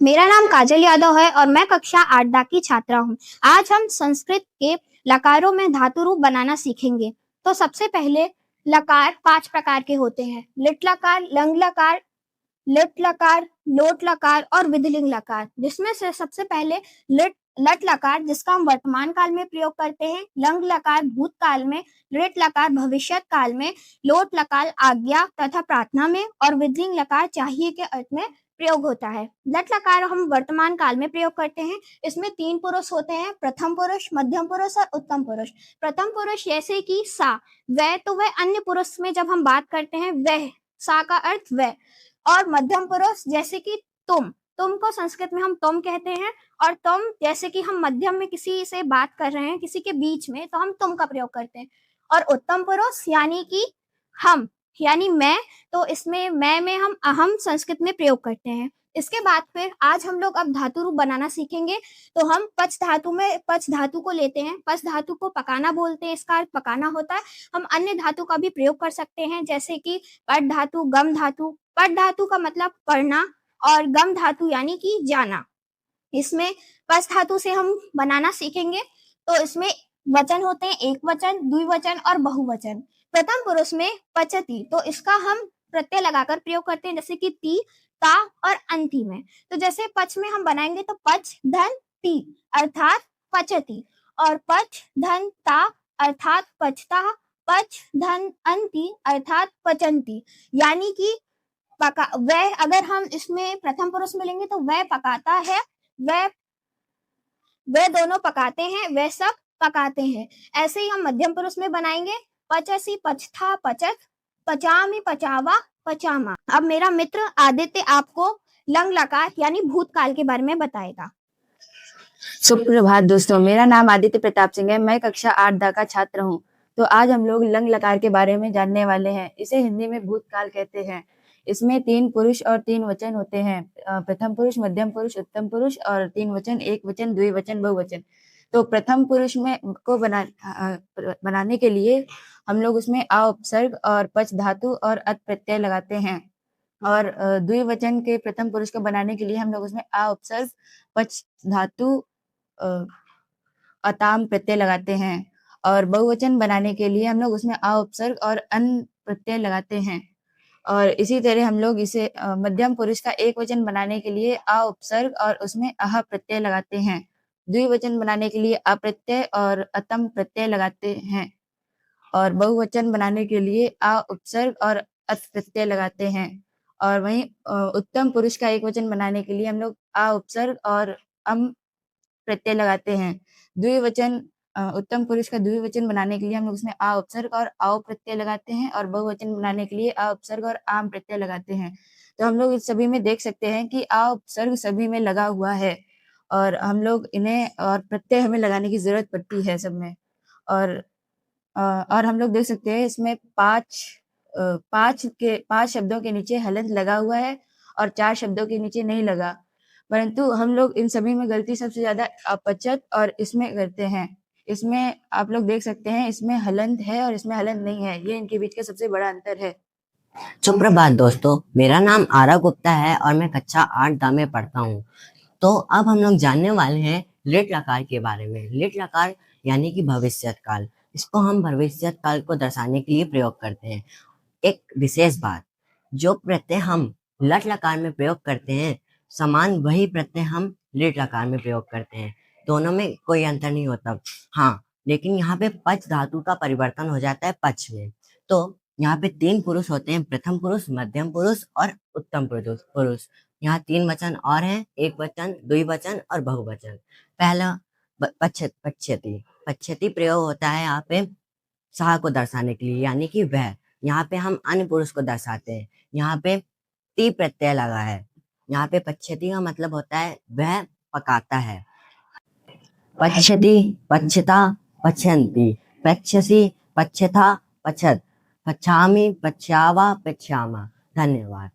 मेरा नाम काजल यादव है और मैं कक्षा 8 की छात्रा हूँ। आज हम संस्कृत के लकारों में धातु रूप बनाना सीखेंगे। तो सबसे पहले लकार 5 प्रकार के होते हैं। लिट लकार, लंग लकार, लिट लकार, लोट लकार और विधिलिंग लकार, जिसमें से सबसे पहले लट लकार, जिसका हम वर्तमान काल में प्रयोग करते हैं, लंग लकार भूतकाल में, लिट लकार भविष्यत काल में, लोट लकार आज्ञा तथा प्रार्थना में और विधिलिंग लकार चाहिए के अर्थ में प्रयोग होता है। लट लकार हम वर्तमान काल में प्रयोग करते हैं। इसमें 3 पुरुष होते हैं, प्रथम पुरुष, मध्यम पुरुष और उत्तम पुरुष। प्रथम पुरुष जैसे कि सा, वह, तो वह अन्य पुरुष में जब हम बात करते हैं वह, सा का अर्थ वह। और मध्यम पुरुष जैसे कि तुम को संस्कृत में हम तुम कहते हैं, और तुम जैसे कि हम मध्यम में किसी से बात कर रहे हैं, किसी के बीच में, तो हम तुम का प्रयोग करते हैं। और उत्तम पुरुष यानी कि हम, यानी मैं, तो इसमें मैं में हम अहम संस्कृत में प्रयोग करते हैं। इसके बाद फिर आज हम लोग अब धातु रूप बनाना सीखेंगे। तो हम पच धातु को लेते हैं। पच धातु को पकाना बोलते हैं, इसका अर्थ पकाना होता है। हम अन्य धातु का भी प्रयोग कर सकते हैं, जैसे कि पट धातु, गम धातु। पट धातु का मतलब पढ़ना और गम धातु यानी कि जाना। इसमें पच धातु से हम बनाना सीखेंगे। तो इसमें वचन होते हैं एक वचन, द्विवचन और बहुवचन। प्रथम पुरुष में पचती, तो इसका हम प्रत्यय लगाकर प्रयोग करते हैं, जैसे कि ती, ता और अंति में। तो जैसे पच में हम बनाएंगे तो पच धन ती अर्थात पचती, और पच धन ता अर्थात पचता, पच धन अंति अर्थात पचंती, यानी कि पका वह। अगर हम इसमें प्रथम पुरुष में लेंगे तो वह पकाता है, वह दोनों पकाते हैं, वह सब पकाते हैं। ऐसे ही हम मध्यम पुरुष में बनाएंगे, पचसी, पचथा, पचत, पचामी, पचावा, पचामा। अब मेरा मित्र आदित्य आपको लंग लकार यानी भूतकाल के बारे में बताएगा। सुप्रभात दोस्तों, मेरा नाम आदित्य प्रताप सिंह है। मैं कक्षा 8 का छात्र हूँ। तो आज हम लोग लंग लकार के बारे में जानने वाले हैं। इसे हिंदी में भूतकाल कहते हैं। इसमें 3 पुरुष और 3 वचन होते हैं, प्रथम पुरुष, मध्यम पुरुष, उत्तम पुरुष, और 3 वचन, एक वचन, द्विवचन, बहुवचन। तो प्रथम पुरुष में को बनाने के लिए हम लोग उसमें आ उपसर्ग और पच धातु और अत प्रत्यय लगाते हैं। और द्विवचन के प्रथम पुरुष को बनाने के लिए हम लोग उसमें आ उपसर्ग, पच धातु, अताम प्रत्यय लगाते हैं। और बहुवचन बनाने के लिए हम लोग उसमें आ उपसर्ग और अन प्रत्यय लगाते हैं। और इसी तरह हम लोग इसे मध्यम पुरुष का एक वचन बनाने के लिए आ उपसर्ग और उसमें अह प्रत्यय लगाते हैं। द्विवचन बनाने के लिए अप्रत्यय और अतम प्रत्यय लगाते हैं। और बहुवचन बनाने के लिए आ उपसर्ग और अत प्रत्यय लगाते हैं। और वहीं उत्तम पुरुष का एक वचन बनाने के लिए हम लोग आ उपसर्ग और अम प्रत्यय लगाते हैं। द्विवचन उत्तम पुरुष का द्विवचन बनाने के लिए हम लोग उसमें आ उपसर्ग और आओ प्रत्यय लगाते हैं, और बहुवचन बनाने के लिए आ उपसर्ग और आम प्रत्यय लगाते हैं। तो हम लोग इस सभी में देख सकते हैं कि आ उपसर्ग सभी में लगा हुआ है, और हम लोग इन्हें और प्रत्यय हमें लगाने की जरूरत पड़ती है सब में। और हम लोग देख सकते हैं इसमें 5 शब्दों के नीचे हलंत लगा हुआ है और 4 शब्दों के नीचे नहीं लगा, परंतु हम लोग इन सभी में गलती सबसे ज्यादा अपचत और इसमें करते हैं। इसमें आप लोग देख सकते हैं इसमें हलंत है और इसमें हलंत नहीं है, ये इनके बीच का सबसे बड़ा अंतर है। सुप्रभात दोस्तों, मेरा नाम आरव गुप्ता है और मैं कक्षा 8 में पढ़ता हूँ। तो अब हम लोग जानने वाले हैं लिट लकार के बारे में। लिट लकार यानी कि भविष्यत काल। इसको हम भविष्यत काल को दर्शाने के लिए प्रयोग करते हैं। एक विशेष बात, जो प्रत्यय हम लट लकार में प्रयोग करते हैं, समान वही प्रत्यय हम लिट लकार में प्रयोग करते हैं। दोनों में कोई अंतर नहीं होता। हाँ, लेकिन यहाँ पे पच धातु का परिवर्तन हो जाता है पच में। तो यहाँ पे 3 पुरुष होते हैं, प्रथम पुरुष, मध्यम पुरुष और उत्तम पुरुष। यहाँ 3 वचन और हैं, एक वचन, द्विवचन और बहुवचन। पहला पच्छति प्रयोग होता है यहाँ पे सहा को दर्शाने के लिए, यानी कि वह। यहाँ पे हम अन्य पुरुष को दर्शाते हैं। यहाँ पे ती प्रत्यय लगा है। यहाँ पे पच्छति का मतलब होता है वह पकाता है। पच्छति, पच्छता, पच्छन्ति, पच्छसि, पच्छथा, पच्छत, पच्छामि, पच्छावा, पच्छामा। धन्यवाद।